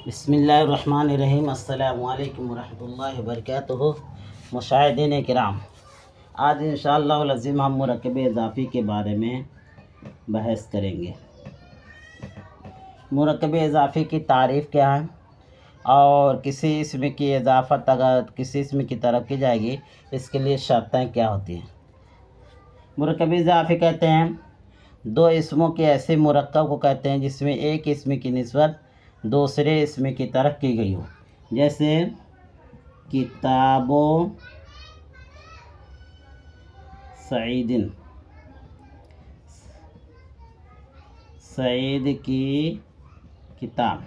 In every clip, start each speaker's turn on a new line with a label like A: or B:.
A: بسم اللہ الرحمن الرحیم۔ السلام علیکم ورحمۃ اللہ وبرکاتہ۔ مشاہدین کرام، آج انشاءاللہ العظیم ہم مرکب اضافی کے بارے میں بحث کریں گے۔ مرکب اضافی کی تعریف کیا ہے اور کسی اسم کی اضافت اگر کسی اسم کی طرف کی جائے گی اس کے لیے شرطیں کیا ہوتی ہیں۔ مرکب اضافی کہتے ہیں دو اسموں کے ایسے مرکب کو کہتے ہیں جس میں ایک اسم کی نسبت دوسرے اسم کی طرف کی گئی ہو، جیسے کتاب و سعید، سعید کی کتاب۔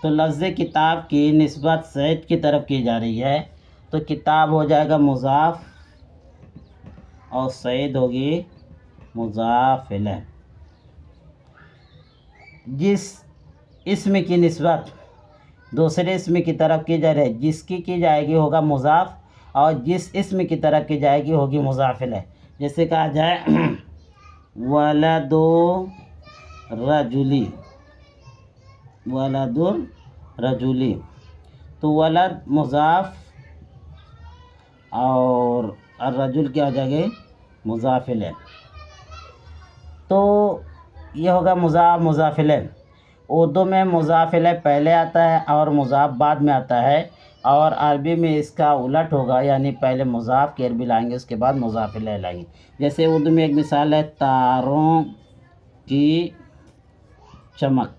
A: تو لفظ کتاب کی نسبت سعید کی طرف کی جا رہی ہے تو کتاب ہو جائے گا مضاف اور سعید ہوگی مضاف الیہ۔ جس اسم کی نسبت دوسرے اسم کی طرف کی جا رہی ہے، جس کی جائے گی ہوگا مضاف اور جس اسم کی طرف کی جائے گی ہوگی مضاف الیہ۔ جیسے کہا جائے ولد رجلی، ولد رجلی، تو ولد مضاف اور الرجل کیا ہو جائے گی مضاف الیہ۔ تو یہ ہوگا مضاف الیہ۔ اردو میں مضاف الیہ پہلے آتا ہے اور مضاف بعد میں آتا ہے، اور عربی میں اس کا الٹ ہوگا، یعنی پہلے مضاف کی عربی لائیں گے اس کے بعد مضاف الیہ لائیں گے۔ جیسے اردو میں ایک مثال ہے تاروں کی چمک،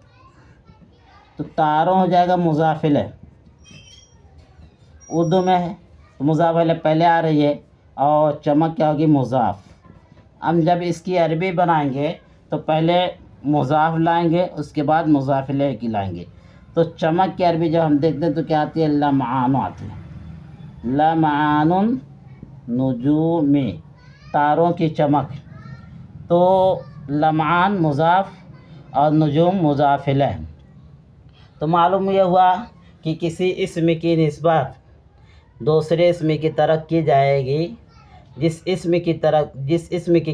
A: تو تاروں ہو جائے گا مضاف الیہ، اردو میں ہے تو مضاف الیہ پہلے آ رہی ہے اور چمک کیا ہوگی مضاف۔ ہم جب اس کی عربی بنائیں گے تو پہلے مضاف لائیں گے اس کے بعد مضاف الیہ کی لائیں گے۔ تو چمک کی عربی جب ہم دیکھتے ہیں تو کیا آتی ہے لمعان آتی ہے، لمعان نجوم، تاروں کی چمک۔ تو لمعان مضاف اور نجوم مضاف الیہ۔ تو معلوم یہ ہوا کہ کسی اسم کی نسبت دوسرے اسم کی طرف کی جائے گی، جس اسم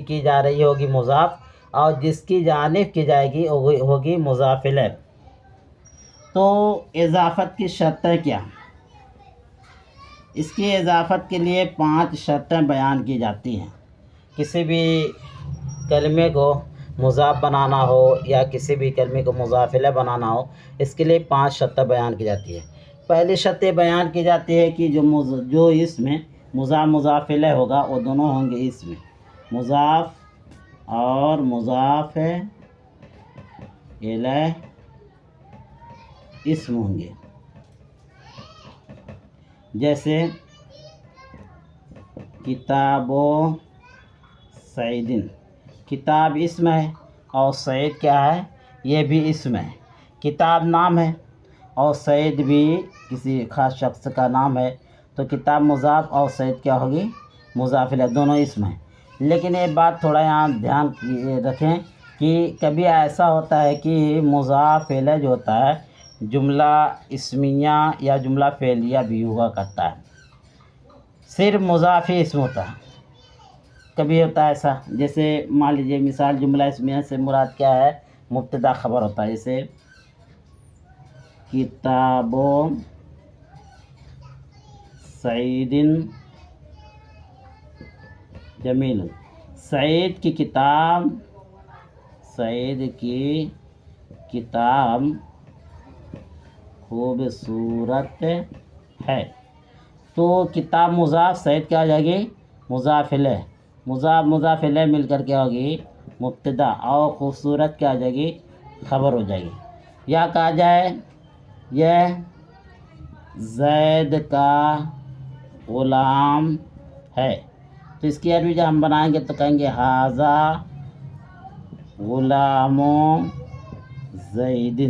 A: کی جا رہی ہوگی مضاف اور جس کی جانب کی جائے گی ہوگی مضاف الیہ۔ تو اضافت کی شرطیں کیا؟ اس کی اضافت کے لیے 5 شرطیں بیان کی جاتی ہیں۔ کسی بھی کلمے کو مضاف بنانا ہو یا کسی بھی کلمے کو مضاف الیہ بنانا ہو، اس کے لیے 5 شرطیں بیان کی جاتی ہے۔ پہلی شرط بیان کی جاتی ہے کہ جو اسم مضاف الیہ ہوگا وہ دونوں ہوں گے اسم مضاف اور مضاف الیہ اسم ہوں گے۔ جیسے کتاب و سعید، کتاب اسم ہے اور سعید کیا ہے یہ بھی اسم ہے۔ کتاب نام ہے اور سعید بھی کسی خاص شخص کا نام ہے، تو کتاب مضاف اور سعید کیا ہوگی مضاف الیہ، دونوں اسم ہیں۔ لیکن ایک بات تھوڑا یہاں دھیان رکھیں کہ کبھی ایسا ہوتا ہے کہ مضاف الیہ جو ہوتا ہے جملہ اسمیہ یا جملہ فعلیہ بھی ہوا کرتا ہے، صرف مضاف ہی اسم ہوتا ہے۔ کبھی ہوتا ہے ایسا، جیسے مان لیجیے مثال جملہ اسمیہ سے مراد کیا ہے مبتدا خبر ہوتا ہے، جیسے کتاب و سعید جمیل، سعید کی کتاب، سعید کی کتاب خوبصورت ہے۔ تو کتاب مضاف، سعید کیا ہو جائے گی مضاف الیہ، مضاف الیہ مل کر کیا ہوگی مبتدا، اور خوبصورت کیا ہو جائے گی خبر ہو جائے گی۔ یا کہا جائے یہ زید کا غلام ہے، تو اس کی عربی جب ہم بنائیں گے تو کہیں گے ھذا غلام زید۔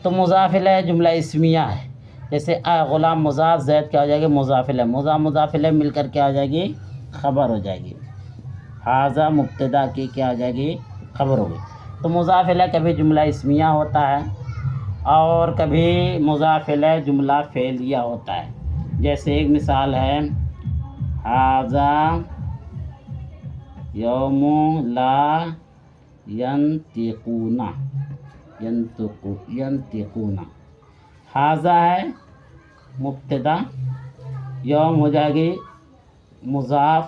A: تو مضاف الیہ جملہ اسمیہ ہے، جیسے غلام مضاف، زید کیا ہو جائے گی مضاف الیہ، مضاف الیہ مل کر کیا ہو جائے گی خبر ہو جائے گی، ھذا مبتدا کی کیا ہو جائے گی خبر ہوگی۔ تو مضاف الیہ کبھی جملہ اسمیہ ہوتا ہے اور کبھی مضاف الیہ جملہ فعلیہ ہوتا ہے۔ جیسے ایک مثال ہے ھذا یوم لا ینطقون، ینتقون. حاضہ ہے مبتدا، یوم ہو جائے گی مضاف،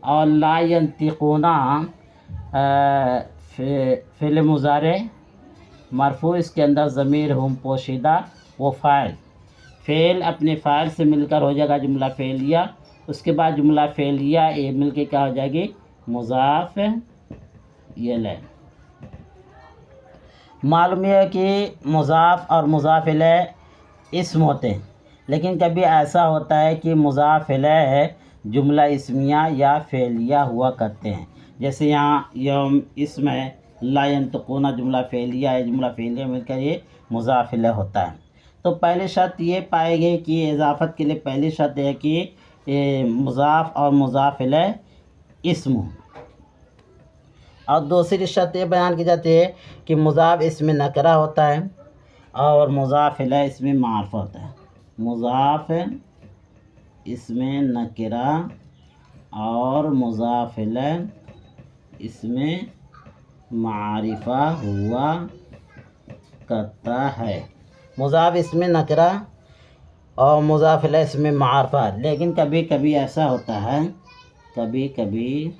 A: اور لا ینتقون فعل مضارع مرفوع، اس کے اندر ضمیر ہم پوشیدہ، وہ فاعل. فعل اپنے فاعل سے مل کر ہو جائے گا جملہ فعلیہ، اس کے بعد جملہ فعلیہ یہ مل کے کیا ہو جائے گی مضاف. یہ لے معلوم ہے کہ مضاف اور مضاف الیہ اسم ہوتے ہیں، لیکن کبھی ایسا ہوتا ہے کہ مضاف الیہ جملہ اسمیہ یا فعلیہ ہوا کرتے ہیں. جیسے یہاں یوم اسم ہے، لا ینطقون جملہ فعلیہ ہے، جملہ فعلیہ مل کر یہ مضاف الیہ ہوتا ہے. تو پہلی شرط یہ پائے گی کہ اضافت کے لیے پہلی شرط ہے کہ مضاف اور مضاف الیہ اسم ہو، اور دوسری شرط یہ بیان کی جاتی ہے کہ مضاف اسم نکرہ ہوتا ہے اور مضاف الیہ اسم معرفہ ہوتا ہے. مضاف اسم نکرہ اور مضاف الیہ اسم معرفہ ہوا کرتا ہے. مضاف اسم نکرہ اور مضاف الیہ اسم معرفہ، لیکن کبھی کبھی ایسا ہوتا ہے، کبھی کبھی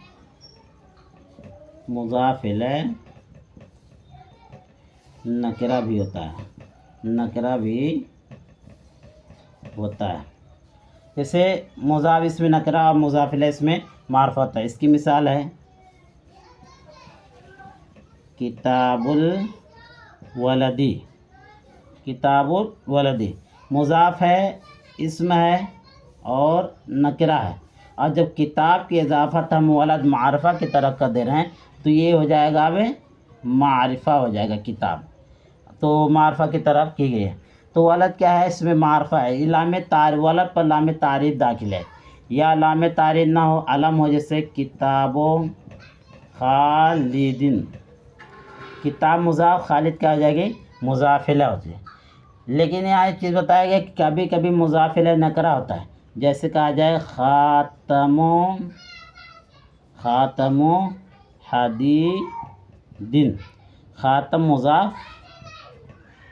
A: مضاف الیہ نکرہ بھی ہوتا ہے، نکرہ بھی ہوتا ہے. جیسے مضاف اسم نکرہ اور مضاف الیہ اسم معرفہ ہوتا ہے. اس کی مثال ہے کتاب الولدی. کتاب الولدی مضاف ہے، اسم ہے اور نکرہ ہے، اور جب کتاب کی اضافت ہم ولد معرفہ کی طرف کر دے رہے ہیں تو یہ ہو جائے گا اب معرفہ ہو جائے گا. کتاب تو معرفہ کی طرف کی گئی ہے. تو ولد کیا ہے، اس میں معرفہ ہے، لام ولد پر لام تعریف داخل ہے، یا لام تعریف نہ ہو علم ہو، جیسے کتاب خالدین. کتاب مضاف، خالد کیا ہو جائے گی مضاف الیہ ہوتی ہے. لیکن یہاں ایک چیز بتایا گیا کہ کبھی کبھی مضاف الیہ نکرہ ہوتا ہے. جیسے کہا جائے خاتم حدید. خاتم مضاف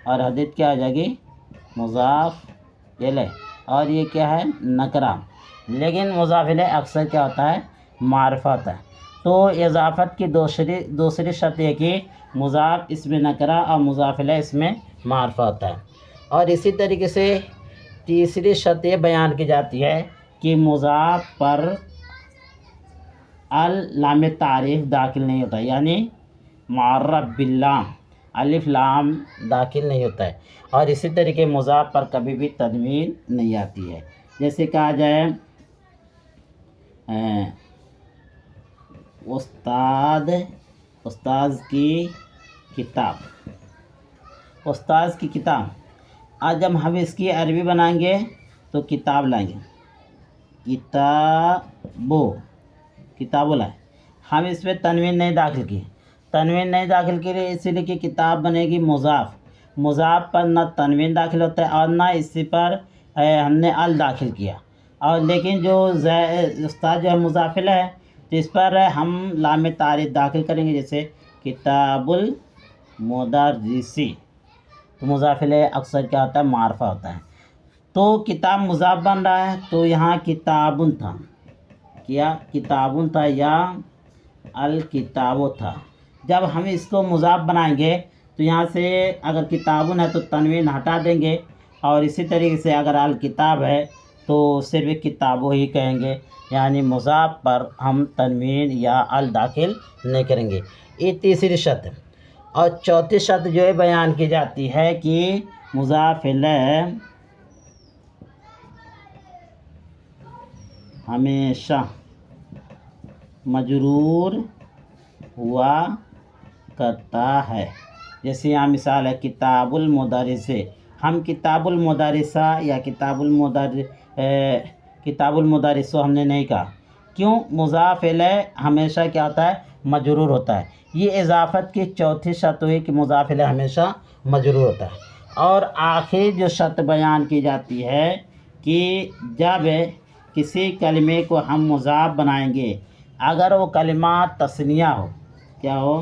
A: اور حدید کیا ہو جائے گی مضاف الیہ، اور یہ کیا ہے نکرہ. لیکن مضاف الیہ اکثر کیا ہوتا ہے معرفہ ہوتا ہے. تو اضافت کی دوسری شرط یہ کہ مضاف اسم نکرہ اور مضاف الیہ اسم معرفہ ہوتا ہے. اور اسی طریقے سے تیسری شرط یہ بیان کی جاتی ہے کہ مضاف پر لام تعریف داخل نہیں ہوتا، یعنی معرف باللام، الف لام داخل نہیں ہوتا ہے. اور اسی طریقے مضاف پر کبھی بھی تنوین نہیں آتی ہے. جیسے کہا جائے استاذ کی کتاب. استاذ کی کتاب، آج جب ہم اس کی عربی بنائیں گے تو کتاب لائیں گے، کتابو لائیں. ہم اس میں تنوین نہیں داخل کی، اسی لیے کہ کتاب بنے گی مضاف پر نہ تنوین داخل ہوتا ہے اور نہ اسی پر ہم نے ال داخل کیا. اور لیکن جو استاد جو ہے مضاف الیہ ہے تو اس پر ہم لام تعریف داخل کریں گے، جیسے کتاب المدرسی. تو مضاف الیہ اکثر کیا ہوتا ہے معرفہ ہوتا ہے. تو کتاب مضاف بن رہا ہے تو یہاں کتابن تھا، کیا کتابن تھا یا الکتاب تھا. جب ہم اس کو مضاف بنائیں گے تو یہاں سے اگر کتابن ہے تو تنوین ہٹا دیں گے، اور اسی طریقے سے اگر الکتاب ہے تو صرف کتابوں ہی کہیں گے، یعنی مضاف پر ہم تنوین یا ال داخل نہیں کریں گے. یہ تیسری شرط ہے. اور چوتھی شرط جو ہے بیان کی جاتی ہے کہ مضاف الیہ ہمیشہ مجرور ہوا کرتا ہے. جیسے یہاں مثال ہے کتاب المدرس. ہم کتاب المدرسہ یا کتاب المدرسو ہم نے نہیں کہا، کیوں؟ مضاف الیہ ہمیشہ کیا ہوتا ہے مجرور ہوتا ہے. یہ اضافت کی چوتھی شرط ہوئی کہ مضاف الیہ ہمیشہ مجرور ہوتا ہے. اور آخری جو شرط بیان کی جاتی ہے کہ جب کسی کلمے کو ہم مضاف بنائیں گے اگر وہ کلمہ تثنیہ ہو، کیا ہو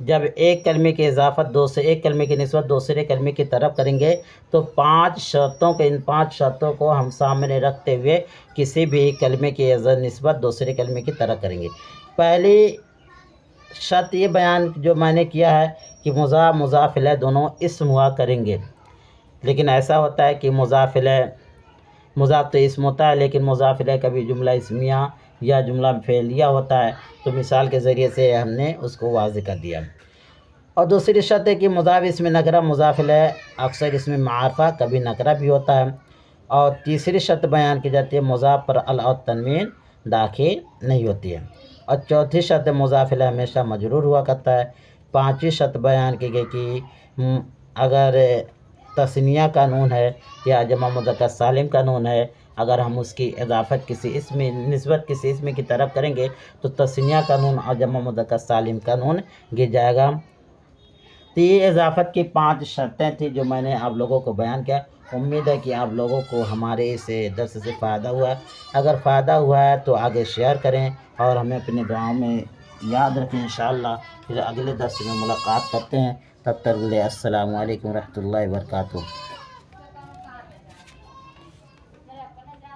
A: جب ایک کلمے کی اضافت دوسرے ایک کلمے کی نسبت دوسرے کلمے کی طرف کریں گے تو 5 شرطوں کے ان 5 شرطوں کو ہم سامنے رکھتے ہوئے کسی بھی کلمے کی نسبت دوسرے کلمے کی طرف کریں گے۔ پہلی شرط یہ بیان جو میں نے کیا ہے کہ مضاف مضاف الیہ دونوں اسم ہوا کریں گے، لیکن ایسا ہوتا ہے کہ مضاف الیہ مضاف تو اسم ہوتا ہے لیکن مضاف الیہ کبھی جملہ اسمیہ یا جملہ فعلیہ ہوتا ہے، تو مثال کے ذریعے سے ہم نے اس کو واضح کر دیا۔ اور دوسری شرط ہے کہ مضاف اسم نکرہ مضاف الیہ اکثر اسم معرفہ کبھی نکرہ بھی ہوتا ہے۔ اور تیسری شرط بیان کی جاتی ہے مضاف پر ال اور تنوین داخل نہیں ہوتی ہے۔ اور چوتھی شرط مضاف الیہ ہمیشہ مجرور ہوا کرتا ہے۔ پانچویں شرط بیان کی گئی کہ اگر تثنیہ کا نون ہے یا جمع مذکر سالم کا نون ہے، اگر ہم اس کی اضافت کسی اسم نسبت کسی اسم کی طرف کریں گے تو تثنیہ کا نون اور جمع مذکر سالم کا نون گر جائے گا۔ تو یہ اضافت کی 5 شرطیں تھیں جو میں نے آپ لوگوں کو بیان کیا۔ امید ہے کہ آپ لوگوں کو ہمارے اس درس سے فائدہ ہوا ہے۔ اگر فائدہ ہوا ہے تو آگے شیئر کریں اور ہمیں اپنے دعاؤں میں یاد رکھیں۔ انشاءاللہ پھر اگلے درس میں ملاقات کرتے ہیں، تب تک کے لیے السلام علیکم ورحمۃ اللہ وبرکاتہ۔